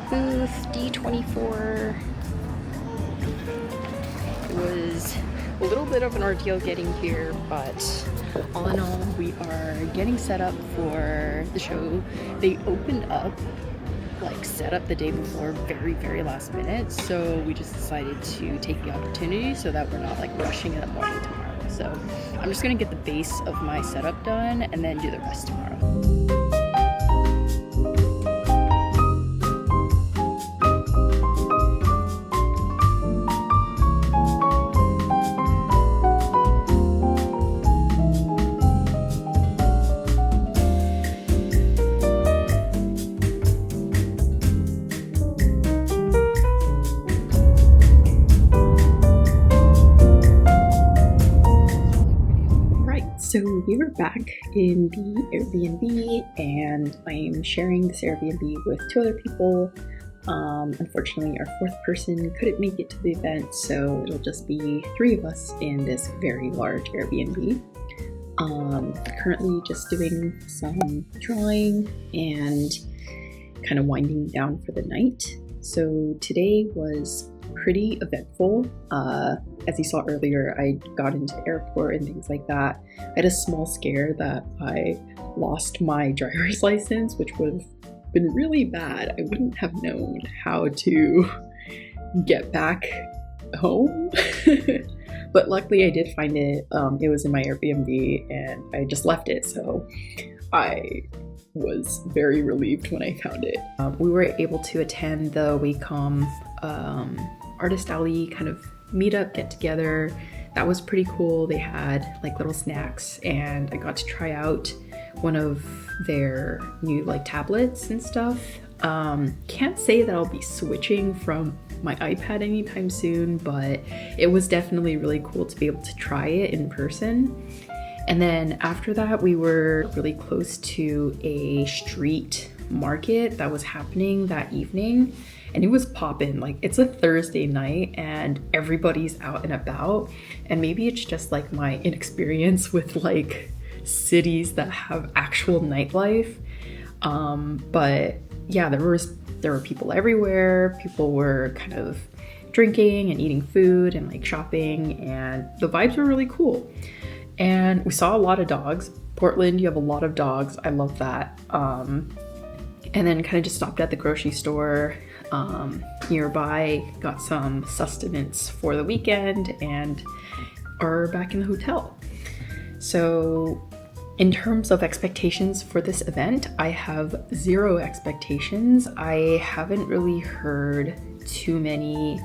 booth, D24. It was a little bit of an ordeal getting here, but all in all, we are getting set up for the show. They opened up, like, set up the day before, very last minute, so we just decided to take the opportunity so that we're not like rushing in the morning tomorrow. So I'm just gonna get the base of my setup done and then do the rest tomorrow. So we were back in the Airbnb, and I'm sharing this Airbnb with 2 other people. Unfortunately, our 4th person couldn't make it to the event, so it'll just be 3 of us in this very large Airbnb. Currently just doing some drawing and kind of winding down for the night. So today was pretty eventful. As you saw earlier, I got into the airport and things like that. I had a small scare that I lost my driver's license, which would have been really bad. I wouldn't have known how to get back home. But luckily I did find it. It was in my Airbnb and I just left it, so I was very relieved when I found it. We were able to attend the Wacom Artist Alley kind of meetup, get together. That was pretty cool. They had like little snacks and I got to try out one of their new like tablets and stuff. Can't say that I'll be switching from my iPad anytime soon, but it was definitely really cool to be able to try it in person. And then after that, we were really close to a street market that was happening that evening. And it was poppin'. Like, it's a Thursday night and everybody's out and about. And maybe it's just like my inexperience with like cities that have actual nightlife. But yeah, there were people everywhere. People were kind of drinking and eating food and like shopping, and the vibes were really cool. And we saw a lot of dogs. Portland, you have a lot of dogs. I love that. And then kind of just stopped at the grocery store nearby, got some sustenance for the weekend, and are back in the hotel. So in terms of expectations for this event, I have 0 expectations. I haven't really heard too many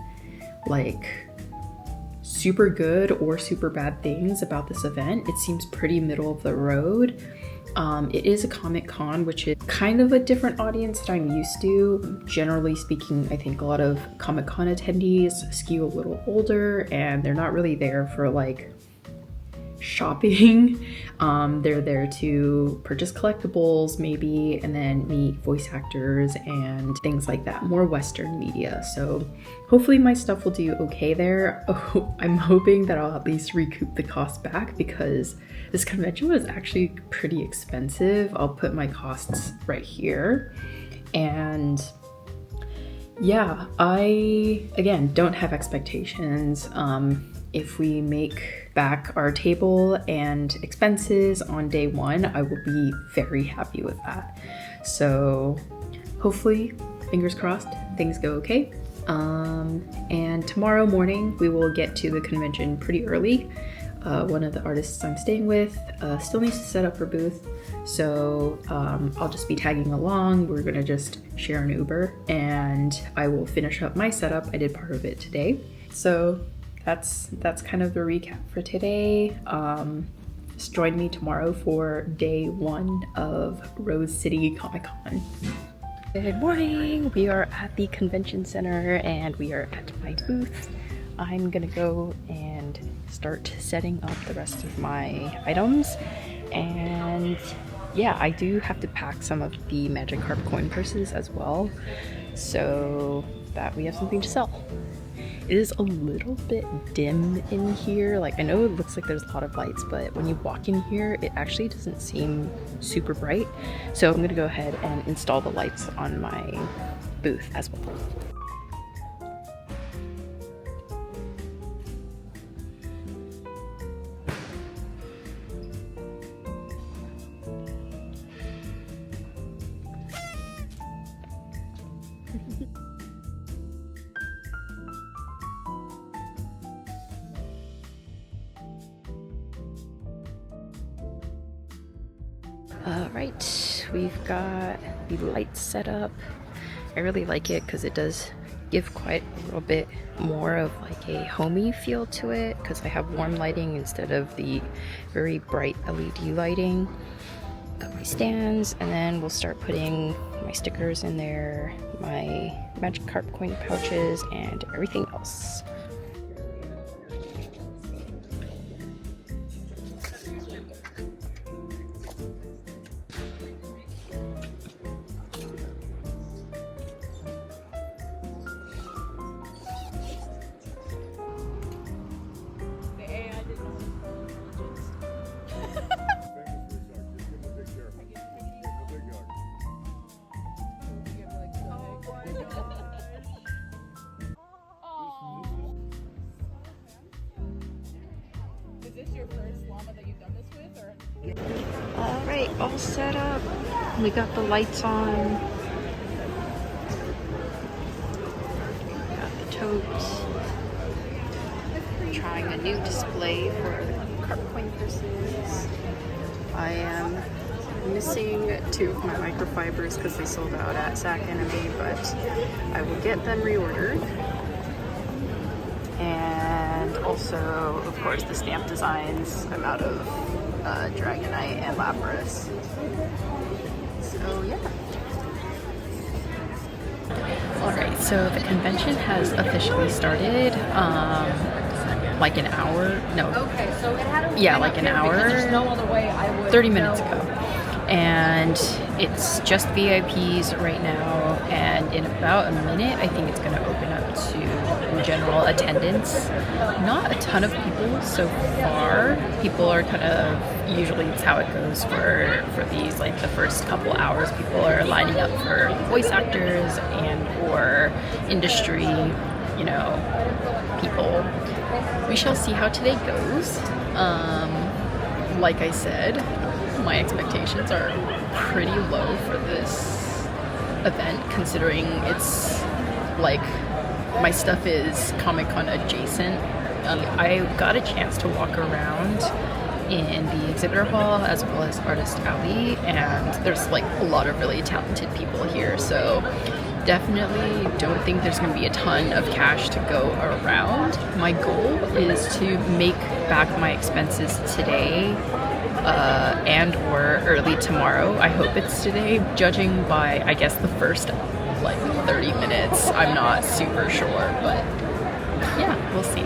like super good or super bad things about this event. It seems pretty middle of the road. It is a Comic Con, which is kind of a different audience that I'm used to. Generally speaking, I think a lot of Comic Con attendees skew a little older and they're not really there for like shopping. They're there to purchase collectibles maybe, and then meet voice actors and things like that, more Western media. So hopefully my stuff will do okay there. I'm hoping that I'll at least recoup the cost back, because this convention was actually pretty expensive. I'll put my costs right here. And yeah, I, again, don't have expectations. If we make back our table and expenses on day 1, I will be very happy with that. So hopefully, fingers crossed, things go okay. And tomorrow morning, we will get to the convention pretty early. One of the artists I'm staying with still needs to set up her booth, so I'll just be tagging along. We're gonna just share an Uber, and I will finish up my setup. I did part of it today. So that's kind of the recap for today. Just join me tomorrow for day 1 of Rose City Comic Con. Good morning! We are at the convention center and we are at my booth. I'm gonna go and start setting up the rest of my items. And yeah, I do have to pack some of the Magikarp coin purses as well, so that we have something to sell. It is a little bit dim in here. Like, I know it looks like there's a lot of lights, but when you walk in here, it actually doesn't seem super bright. So I'm gonna go ahead and install the lights on my booth as well. Alright, we've got the lights set up. I really like it because it does give quite a little bit more of like a homey feel to it, because I have warm lighting instead of the very bright LED lighting. Got my stands, and then we'll start putting my stickers in there, my magic carp coin pouches, and everything else. Alright, all set up. We got the lights on. Got the totes. Trying a new display for carp coin purses. I am missing 2 of my microfibers because they sold out at Sac Enemy, but I will get them reordered. And also, of course, the stamp designs. I'm out of Dragonite and Lapras. So yeah. Alright, so the convention has officially started. Like an hour, no. Okay, so it had yeah, like an hour, no other way I would 30 minutes ago. And it's just VIPs right now, and in about a minute I think it's going to open up to general attendance. Not a ton of people so far. People are kind of, usually it's how it goes for these, like the first couple hours, people are lining up for voice actors and or industry, you know, people. We shall see how today goes. Like I said, my expectations are pretty low for this event, considering it's like my stuff is Comic-Con adjacent. I got a chance to walk around in the exhibitor hall as well as Artist Alley, and there's like a lot of really talented people here, so definitely don't think there's going to be a ton of cash to go around. My goal is to make back my expenses today and or early tomorrow. I hope it's today, judging by, I guess, the first like 30 minutes. I'm not super sure, but yeah, we'll see.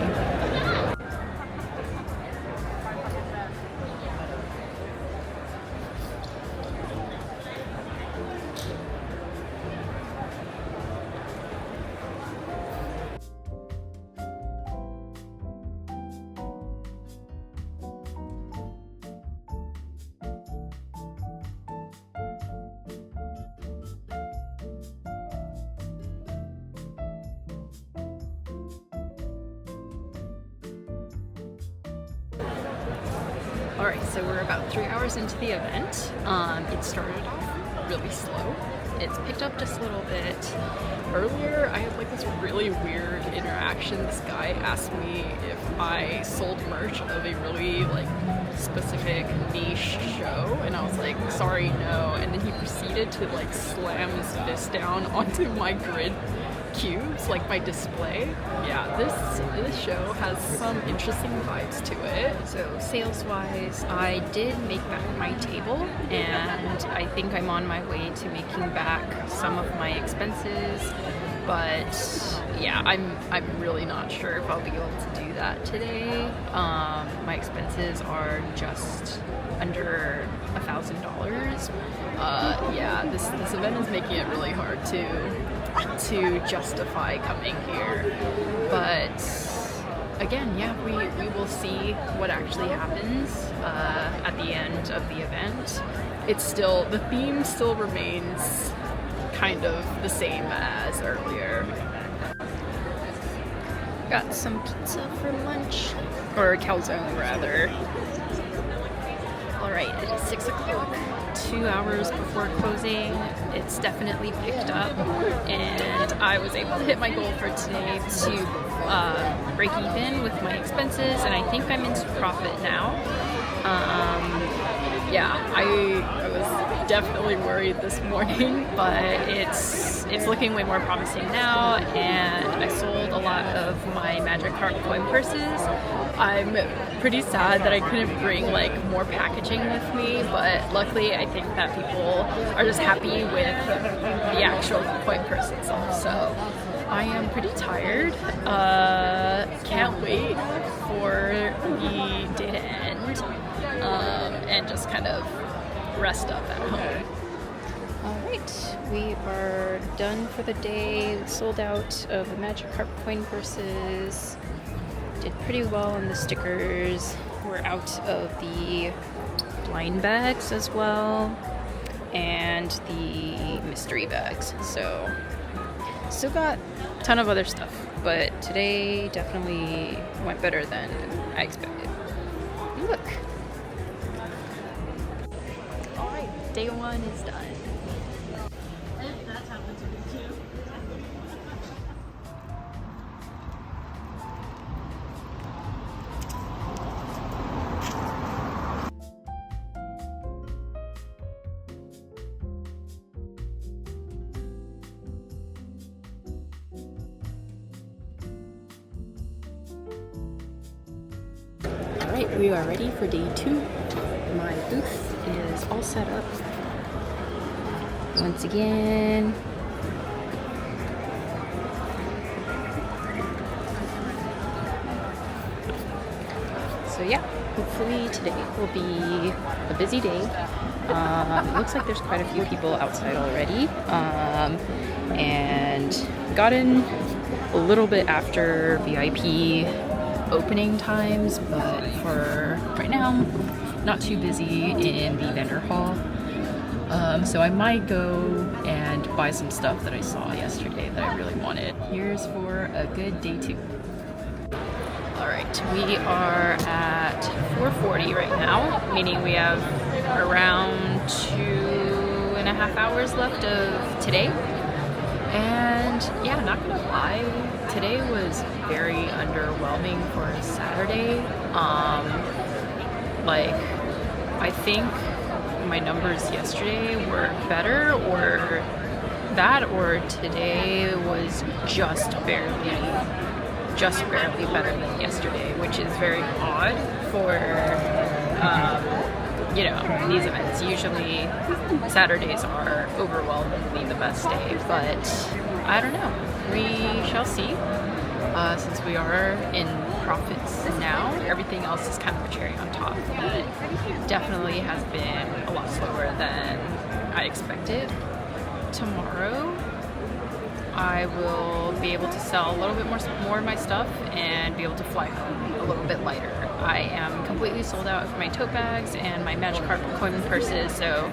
Alright, so we're about 3 hours into the event. It started off really slow. It's picked up just a little bit. Earlier, I had like this really weird interaction. This guy asked me if I sold merch of a really like specific niche show, and I was like, sorry, no. And then he proceeded to like slam his fist down onto my grid cubes, like my display. Yeah, this show has some interesting vibes to it. So sales wise, I did make back my table, and I think I'm on my way to making back some of my expenses, but yeah, I'm really not sure if I'll be able to do that today. My expenses are just under $1,000. Yeah, this event is making it really hard to justify coming here, but again, yeah, we will see what actually happens at the end of the event. It's still, the theme still remains kind of the same as earlier. Got some pizza for lunch, or calzone rather. Alright, it is 6 o'clock, 2 hours before closing. It's definitely picked up, and I was able to hit my goal for today to break even with my expenses, and I think I'm into profit now. Yeah, I was definitely worried this morning, but it's looking way more promising now, and I sold a lot of my Magic Heart coin purses. I'm pretty sad that I couldn't bring like more packaging with me, but luckily I think that people are just happy with the actual coin purse itself. So I am pretty tired. Can't wait for the day to end, and just kind of rest up at home. Alright, we are done for the day. Sold out of the Magic Heart coin purses. Did pretty well on the stickers. We're out of the blind bags as well, and the mystery bags. So still got a ton of other stuff, but today definitely went better than I expected. Look. Alright, day one is done. That's happened to me too. Alright, we are ready for day 2. My booth is all set up. Once again. So yeah, hopefully today will be a busy day. Looks like there's quite a few people outside already. And got in a little bit after VIP opening times, but for right now, not too busy in the vendor hall. So I might go and buy some stuff that I saw yesterday that I really wanted. Here's for a good day 2. Alright, we are at 4:40 right now, meaning we have around 2.5 hours left of today. And yeah, not gonna lie, today was very underwhelming for a Saturday. Like, I think my numbers yesterday were better, or that, or today was just barely better than yesterday, which is very odd for you know, these events. Usually Saturdays are overwhelmingly the best day, but I don't know. We shall see. Since we are in profits now, everything else is kind of a cherry on top, but definitely has been a lot slower than I expected. Tomorrow I will be able to sell a little bit more of my stuff and be able to fly home a little bit lighter. I am completely sold out of my tote bags and my Magic Heart coin purses, so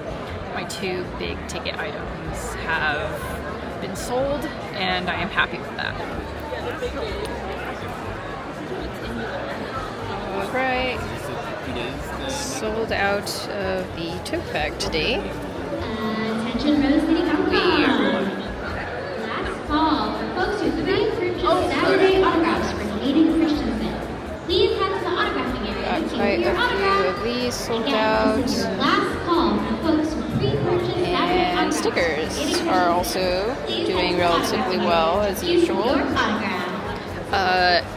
my 2 big ticket items have been sold, and I am happy with that. Alright, sold out of the tote bag today. Attention last call for folks who pre-purchased Saturday autographs for Hayden Christensen. Please head to the autographing area Got to quite your a few autograph. of these sold Again, out. this is your last call for folks who pre-purchased Saturday And autographs. stickers are also doing relatively well as usual.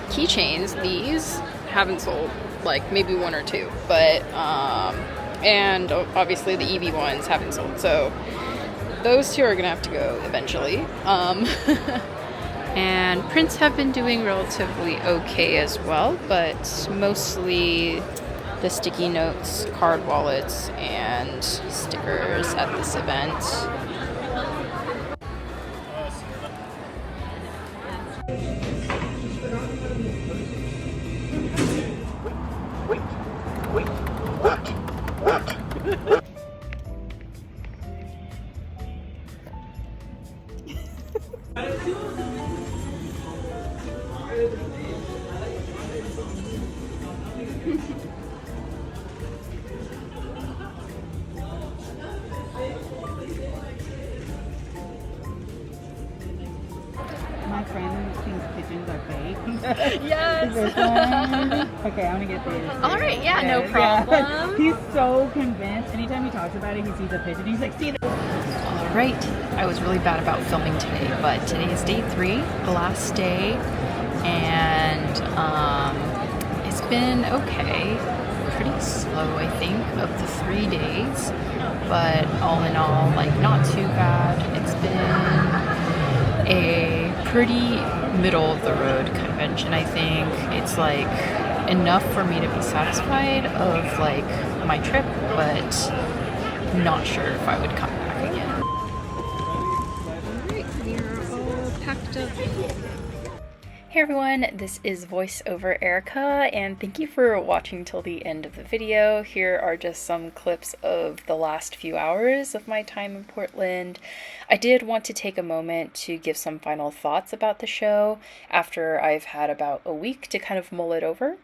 Keychains, these haven't sold, like maybe 1 or 2, but and obviously the EV ones haven't sold, so those 2 are gonna have to go eventually. And prints have been doing relatively okay as well, but mostly the sticky notes, card wallets, and stickers at this event. My friend thinks pigeons are fake. Yes. This one. Okay, I'm gonna get this. All right, yeah, no problem. He's so convinced. Anytime he talks about it, he sees a pigeon. He's like, see that. All right, I was really bad about filming today, but today is day 3, the last day, and it's been okay. Pretty slow, I think, of the 3 days, but all in all, like, not too bad. It's been a pretty middle of the road convention. I think it's like enough for me to be satisfied of like my trip, but not sure if I would come back again. Alright, we're all packed up. Hey everyone, this is voiceover Erika, and thank you for watching till the end of the video. Here are just some clips of the last few hours of my time in Portland. I did want to take a moment to give some final thoughts about the show after I've had about a week to kind of mull it over.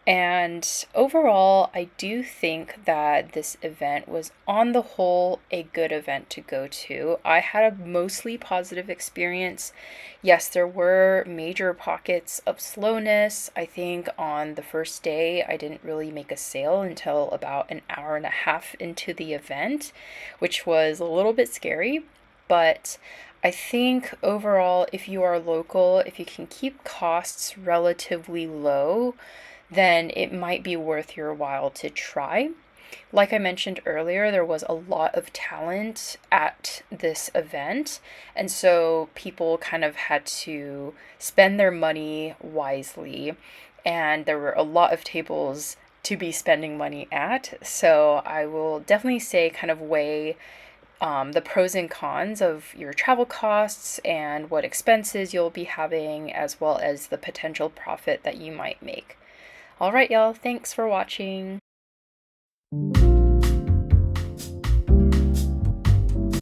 And overall, I do think that this event was on the whole a good event to go to. I had a mostly positive experience. Yes, there were major pockets of slowness. I think on the first day, I didn't really make a sale until about an hour and a half into the event, which was a little bit scary. But I think overall, if you are local, if you can keep costs relatively low, then it might be worth your while to try. Like I mentioned earlier, there was a lot of talent at this event, and so people kind of had to spend their money wisely, and there were a lot of tables to be spending money at. So I will definitely say kind of weigh the pros and cons of your travel costs and what expenses you'll be having, as well as the potential profit that you might make. Alright, y'all, thanks for watching.